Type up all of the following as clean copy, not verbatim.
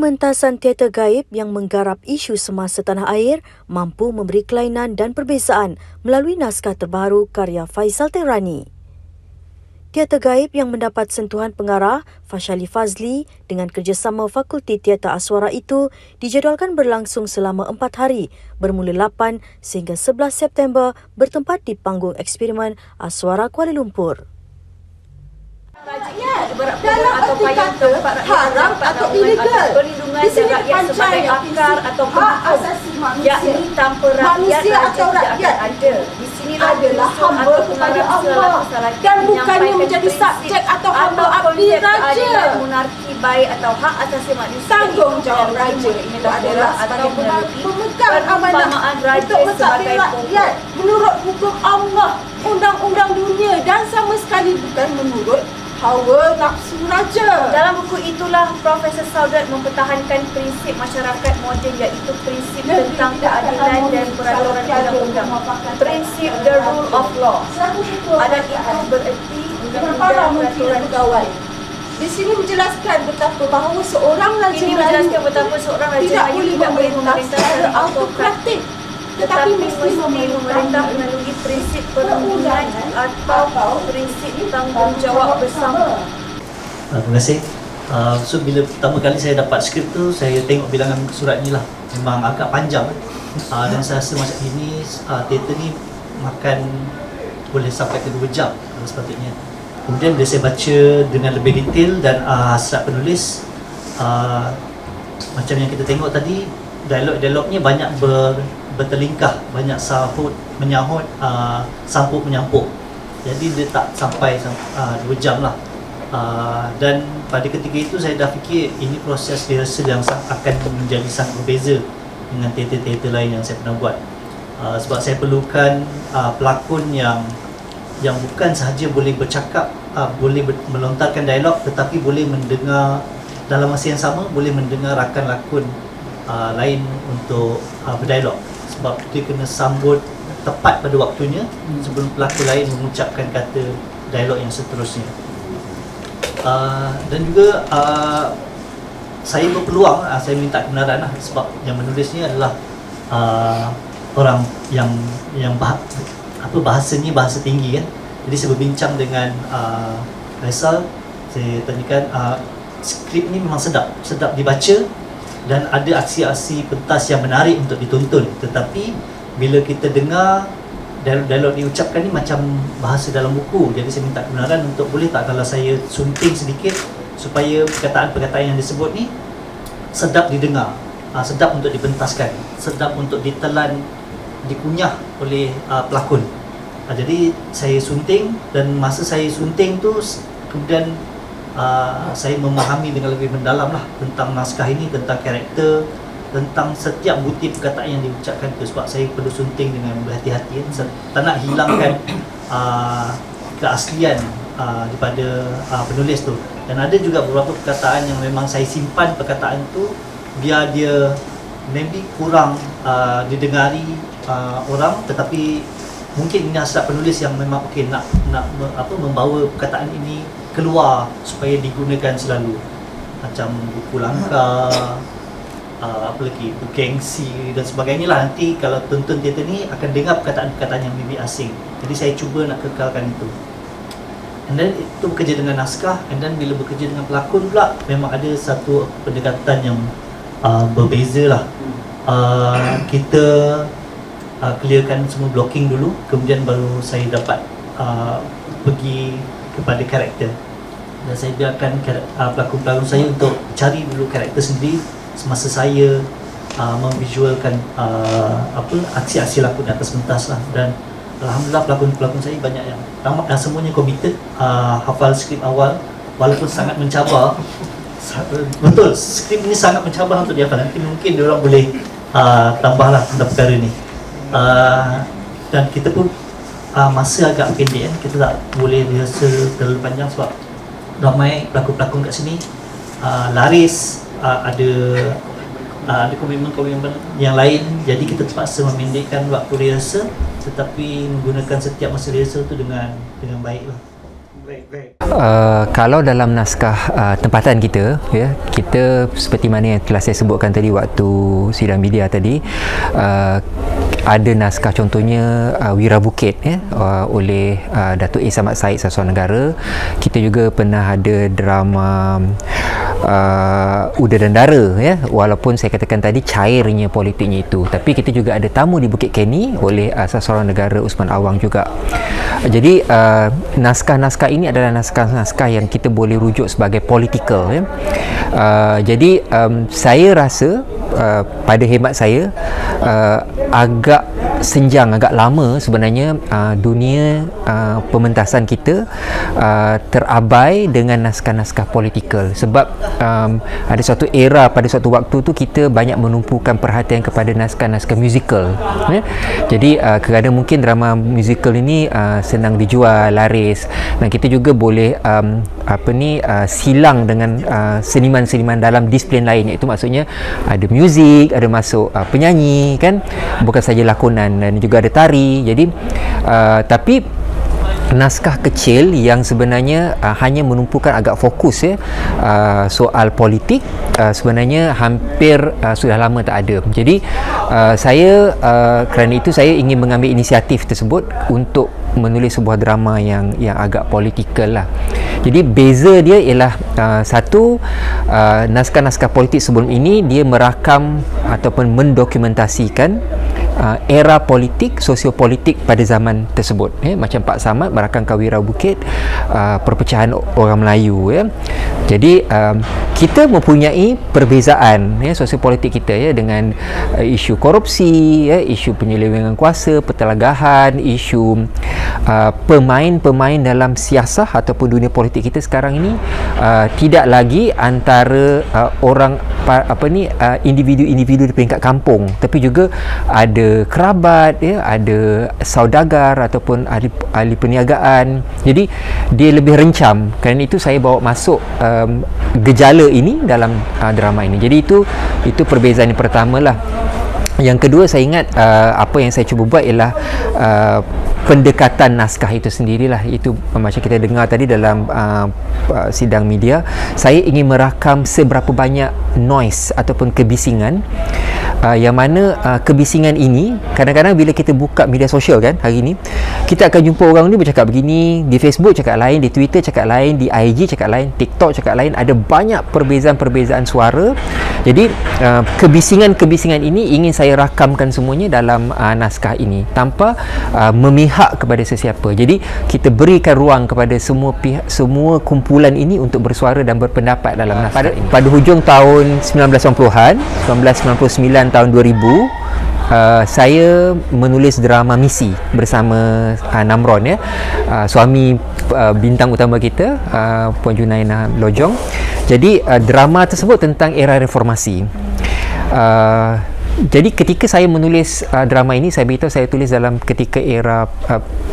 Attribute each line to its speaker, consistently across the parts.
Speaker 1: Pementasan teater gaib yang menggarap isu semasa tanah air mampu memberi kelainan dan perbezaan melalui naskah terbaru karya Faisal Tehrani. Teater gaib yang mendapat sentuhan pengarah Fashali Fazli dengan kerjasama Fakulti Teater Aswara itu dijadualkan berlangsung selama 4 hari bermula 8 sehingga 11 September bertempat di Panggung Eksperimen Aswara Kuala Lumpur.
Speaker 2: Dalam arti kata haram atau ilegal.
Speaker 3: Perlindungan rakyat sebagai akar atau
Speaker 2: hak asasi manusia.
Speaker 3: Yakni tanpa rakyat
Speaker 2: atau rakyat
Speaker 3: ada. Di sinilah
Speaker 2: adalah hamba kepada Allah dan bukannya menjadi subjek atau hamba abdi raja.
Speaker 3: Monarki baik atau hak asasi manusia.
Speaker 2: Tanggungjawab raja itu adalah sebagai pemegang amanah untuk mentadbir rakyat menurut hukum Allah, undang-undang dunia dan sama sekali bukan menurut hawa nafsu raja.
Speaker 3: Dalam buku itulah Profesor Saudat mempertahankan prinsip masyarakat moden iaitu prinsip tentang keadilan dan peraturan undang-undang. Prinsip the rule of law. Adat itu bererti
Speaker 2: para menteri dan pegawai. Di sini menjelaskan betapa bahawa seorang raja tidak boleh memerintah secara autokratik, tetapi mesti
Speaker 3: memerintah melalui prinsip perundungan atau prinsip tanggungjawab bersama.
Speaker 4: Terima kasih. So bila pertama kali saya dapat skrip tu, saya tengok bilangan surat ni lah. Memang agak panjang. Dan saya rasa macam ini, teater ni makan boleh sampai ke 2 jam sepatutnya. Kemudian bila saya baca dengan lebih detail dan hasrat penulis, macam yang kita tengok tadi, dialog-dialognya banyak bertelingkah, banyak sahut menyahut, sampuk menyampuk. Jadi dia tak sampai 2 jam lah. Dan pada ketika itu saya dah fikir ini proses rehearsal yang akan menjadi sangat berbeza dengan teater-teater lain yang saya pernah buat. Sebab saya perlukan pelakon yang bukan sahaja boleh bercakap, boleh melontarkan dialog, tetapi boleh mendengar dalam masa yang sama, boleh mendengar rakan lakon lain untuk berdialog. Sebab dia kena sambut tepat pada waktunya sebelum pelakon lain mengucapkan kata dialog yang seterusnya. Dan juga saya berpeluang, saya minta kebenaran lah, sebab yang menulisnya adalah orang yang bahasanya bahasa tinggi kan. Jadi saya berbincang dengan Faisal, saya tanyakan skrip ni memang sedap dibaca dan ada aksi-aksi pentas yang menarik untuk ditonton, tetapi bila kita dengar dialog diucapkan ni macam bahasa dalam buku. Jadi saya minta kebenaran untuk boleh tak kalau saya sunting sedikit supaya perkataan-perkataan yang disebut ni sedap didengar, sedap untuk dipentaskan, sedap untuk ditelan, dikunyah oleh pelakon. Jadi saya sunting, dan masa saya sunting tu kemudian saya memahami dengan lebih mendalam lah tentang naskah ini, tentang karakter, tentang setiap butir perkataan yang diucapkan tu. Sebab saya perlu sunting dengan berhati-hati, tak nak hilangkan keaslian daripada penulis tu. Dan ada juga beberapa perkataan yang memang saya simpan perkataan tu biar dia maybe kurang didengari orang, tetapi mungkin ini hasrat penulis yang memang nak membawa perkataan ini keluar supaya digunakan selalu, macam buku langka, apa lagi, buku gengsi dan sebagainya lah. Nanti kalau tonton teater ni akan dengar perkataan-perkataan yang lebih asing. Jadi saya cuba nak kekalkan itu. And then itu bekerja dengan naskah, and then bila bekerja dengan pelakon pula memang ada satu pendekatan yang berbeza lah. Kita clearkan semua blocking dulu, kemudian baru saya dapat pergi kepada karakter, dan saya biarkan pelakon-pelakon saya untuk cari dulu karakter sendiri semasa saya memvisualkan aksi-aksi lakon atas pentas lah. Dan alhamdulillah pelakon-pelakon saya banyak yang semuanya committed, hafal skrip awal walaupun sangat mencabar. Betul, skrip ni sangat mencabar untuk dihafal. Nanti mungkin diorang boleh tambahlah tentang perkara ni. Dan kita pun masa agak pendek kan, kita tak boleh rehearsal terlalu panjang sebab ramai pelakon-pelakon kat sini, laris, ada komitmen-komitmen yang lain. Jadi kita terpaksa memendekkan waktu rehearsal, tetapi menggunakan setiap masa rehearsal tu dengan baik lah.
Speaker 5: Kalau dalam naskah tempatan kita, ya, kita seperti mana yang telah saya sebutkan tadi waktu sidang media tadi, ada naskah contohnya Wira Bukit, ya, oleh Datuk A. Samad Said Sasuan Negara. Kita juga pernah ada drama Uda dan Dara, ya, walaupun saya katakan tadi cairnya politiknya itu, tapi kita juga ada Tamu di Bukit Keni oleh Sasaran Negara Usman Awang juga. Jadi naskah-naskah ini adalah naskah-naskah yang kita boleh rujuk sebagai political, ya. Jadi saya rasa pada hemat saya agak senjang, agak lama sebenarnya dunia pementasan kita terabai dengan naskah-naskah politikal, sebab ada suatu era pada suatu waktu tu kita banyak menumpukan perhatian kepada naskah-naskah musical, ya. Jadi kerana mungkin drama musical ini senang dijual, laris, dan kita juga boleh silang dengan seniman-seniman dalam disiplin lain, iaitu maksudnya ada muzik, ada masuk penyanyi, kan, bukan saja lakonan, dan juga ada tari. Jadi tapi naskah kecil yang sebenarnya hanya menumpukan agak fokus, ya, soal politik, sebenarnya hampir sudah lama tak ada. Jadi saya kerana itu saya ingin mengambil inisiatif tersebut untuk menulis sebuah drama yang agak politikal lah. Jadi beza dia ialah satu, naskah-naskah politik sebelum ini dia merakam ataupun mendokumentasikan era politik, sosiopolitik pada zaman tersebut, ya. Macam Pak Samad merakam Wira Bukit, perpecahan orang Melayu, ya. Jadi kita mempunyai perbezaan, ya, sosiopolitik kita, ya, dengan isu korupsi, ya, isu penyelewengan kuasa, pertelagahan, isu pemain-pemain dalam siasah ataupun dunia politik kita sekarang ini tidak lagi antara orang individu-individu di peringkat kampung, tapi juga ada kerabat, ya, ada saudagar ataupun ahli perniagaan. Jadi dia lebih rencam. Kerana itu saya bawa masuk gejala ini dalam drama ini. Jadi itu perbezaan yang pertama lah. Yang kedua, saya ingat apa yang saya cuba buat ialah pendekatan naskah itu sendirilah. Itu macam kita dengar tadi dalam sidang media, saya ingin merakam seberapa banyak noise ataupun kebisingan, yang mana kebisingan ini kadang-kadang bila kita buka media sosial, kan, hari ini kita akan jumpa orang ni bercakap begini, di Facebook cakap lain, di Twitter cakap lain, di IG cakap lain, TikTok cakap lain, ada banyak perbezaan-perbezaan suara. Jadi kebisingan-kebisingan ini ingin saya rakamkan semuanya dalam naskah ini tanpa memihak kepada sesiapa. Jadi kita berikan ruang kepada semua pihak, semua kumpulan ini untuk bersuara dan berpendapat dalam naskah ini. Pada hujung tahun 1990-an, 1999 tahun 2000, saya menulis drama Misi bersama Namron, ya, suami bintang utama kita, Puan Junaina Lojong. Jadi drama tersebut tentang era reformasi. Jadi ketika saya menulis drama ini, saya beritahu saya tulis dalam ketika era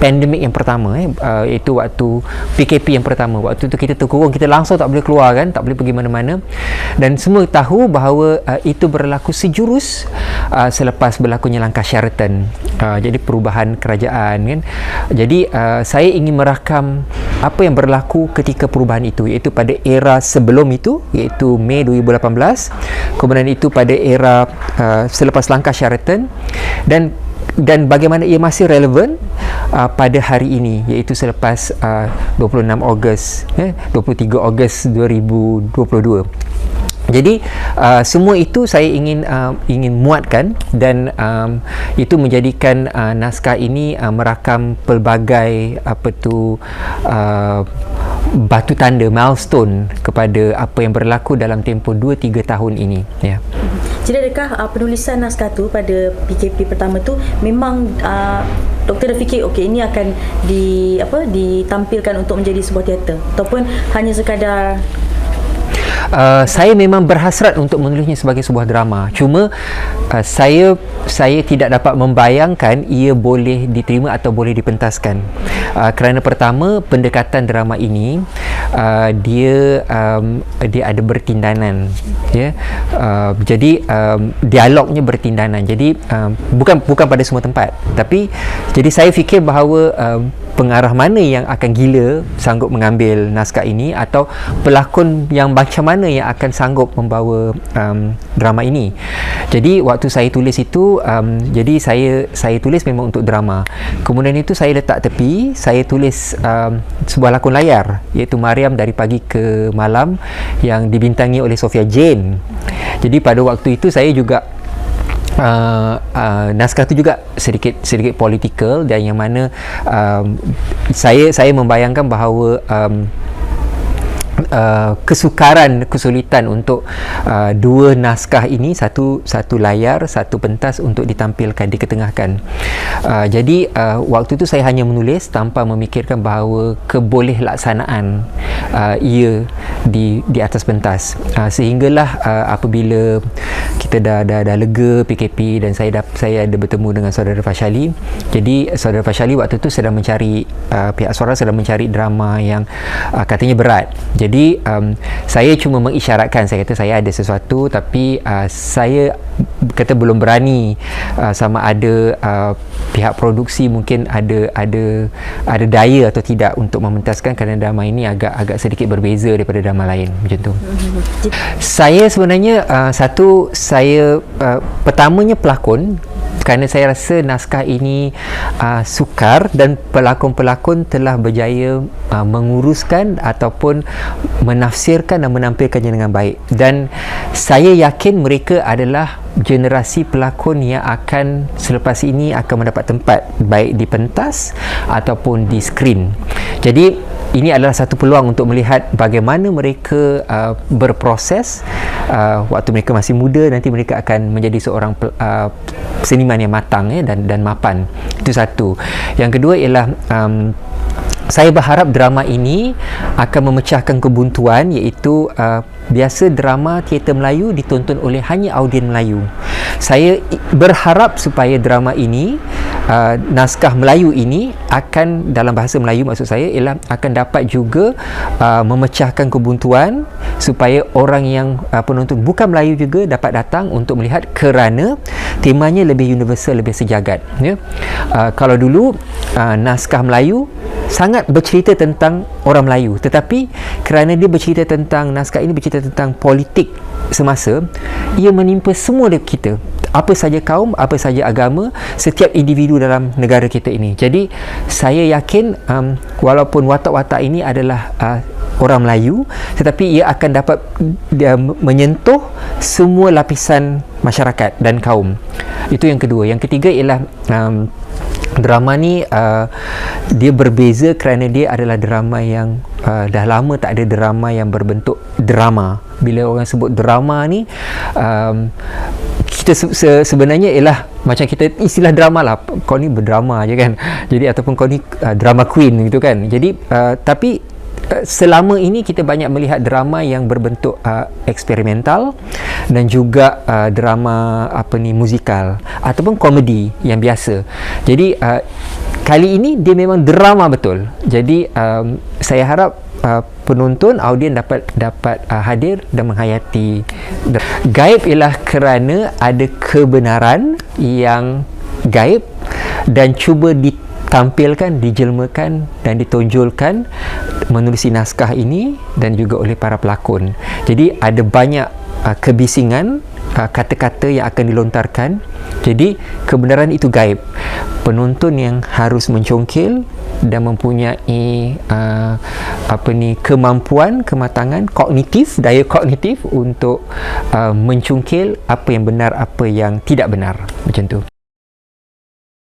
Speaker 5: pandemik yang pertama, iaitu waktu PKP yang pertama. Waktu itu kita terkurung, kita langsung tak boleh keluar, kan, tak boleh pergi mana-mana, dan semua tahu bahawa itu berlaku sejurus selepas berlakunya langkah Sheraton, jadi perubahan kerajaan, kan. Jadi saya ingin merakam apa yang berlaku ketika perubahan itu, iaitu pada era sebelum itu, iaitu Mei 2018, kemudian itu pada era selepas langkah Sheraton, dan bagaimana ia masih relevan pada hari ini, iaitu selepas 26 Ogos, 23 Ogos 2022. Jadi semua itu saya ingin muatkan, dan itu menjadikan naskah ini merakam pelbagai batu tanda, milestone kepada apa yang berlaku dalam tempoh 2-3 tahun ini, ya.
Speaker 1: Jadi adakah penulisan naskah tu pada PKP pertama tu memang doktor dah fikir okey ini akan ditampilkan untuk menjadi sebuah teater, ataupun hanya sekadar
Speaker 5: saya memang berhasrat untuk menulisnya sebagai sebuah drama. Cuma saya tidak dapat membayangkan ia boleh diterima atau boleh dipentaskan. Kerana pertama, pendekatan drama ini dia ada bertindanan, ya. Jadi dialognya bertindanan. Jadi bukan pada semua tempat, tapi jadi saya fikir bahawa pengarah mana yang akan gila sanggup mengambil naskah ini, atau pelakon yang macam mana yang akan sanggup membawa drama ini. Jadi waktu saya tulis itu, jadi saya tulis memang untuk drama. Kemudian itu saya letak tepi, saya tulis sebuah lakon layar, iaitu Mariam dari Pagi ke Malam, yang dibintangi oleh Sophia Jane. Jadi pada waktu itu saya juga naskah tu juga sedikit politikal, dan yang mana saya membayangkan bahawa kesulitan untuk dua naskah ini, satu layar, satu pentas untuk ditampilkan, diketengahkan. Jadi waktu itu saya hanya menulis tanpa memikirkan bahawa kebolehkelaksanaan ia di atas pentas, sehinggalah apabila kita dah lega PKP dan saya ada bertemu dengan saudara Fashali. Jadi saudara Fashali waktu itu sedang mencari, pihak suara sedang mencari drama yang katanya berat. Jadi saya cuma mengisyaratkan, saya kata saya ada sesuatu, tapi saya kata belum berani sama ada pihak produksi mungkin ada daya atau tidak untuk mementaskan, kerana drama ini agak sedikit berbeza daripada drama lain, macam tu. Saya sebenarnya pertamanya pelakon, kerana saya rasa naskah ini sukar dan pelakon-pelakon telah berjaya menguruskan ataupun menafsirkan dan menampilkannya dengan baik, dan saya yakin mereka adalah generasi pelakon yang akan selepas ini akan mendapat tempat baik di pentas ataupun di skrin. Jadi ini adalah satu peluang untuk melihat bagaimana mereka berproses waktu mereka masih muda. Nanti mereka akan menjadi seorang seniman yang matang, ya, dan mapan. Itu satu. Yang kedua ialah saya berharap drama ini akan memecahkan kebuntuan, iaitu biasa drama teater Melayu ditonton oleh hanya audien Melayu. Saya berharap supaya drama ini, naskah Melayu ini akan, dalam bahasa Melayu maksud saya, ialah akan dapat juga memecahkan kebuntuan, supaya orang yang penonton bukan Melayu juga dapat datang untuk melihat, kerana temanya lebih universal, lebih sejagat, ya. Kalau dulu naskah Melayu sangat bercerita tentang orang Melayu, tetapi kerana dia bercerita tentang, naskah ini bercerita tentang politik semasa, ia menimpa semua kita, apa saja kaum, apa saja agama, setiap individu dalam negara kita ini. Jadi saya yakin walaupun watak-watak ini adalah orang Melayu, tetapi ia akan dapat menyentuh semua lapisan masyarakat dan kaum. Itu yang kedua. Yang ketiga ialah drama ni dia berbeza kerana dia adalah drama yang dah lama tak ada drama yang berbentuk drama. Bila orang sebut drama ni, kita sebenarnya ialah macam kita istilah drama lah, kau ni berdrama je kan, jadi ataupun kau ni drama queen gitu kan. Jadi tapi selama ini kita banyak melihat drama yang berbentuk eksperimental, dan juga drama musikal ataupun komedi yang biasa. Jadi kali ini dia memang drama betul. Jadi saya harap penonton, audien dapat hadir dan menghayati. Gaib ialah kerana ada kebenaran yang gaib dan cuba ditampilkan, dijelmakan dan ditonjolkan menerusi naskah ini dan juga oleh para pelakon. Jadi ada banyak kebisingan, kata-kata yang akan dilontarkan. Jadi kebenaran itu gaib. Penonton yang harus mencongkil dan mempunyai kemampuan, kematangan kognitif, daya kognitif untuk mencongkil apa yang benar, apa yang tidak benar, macam tu.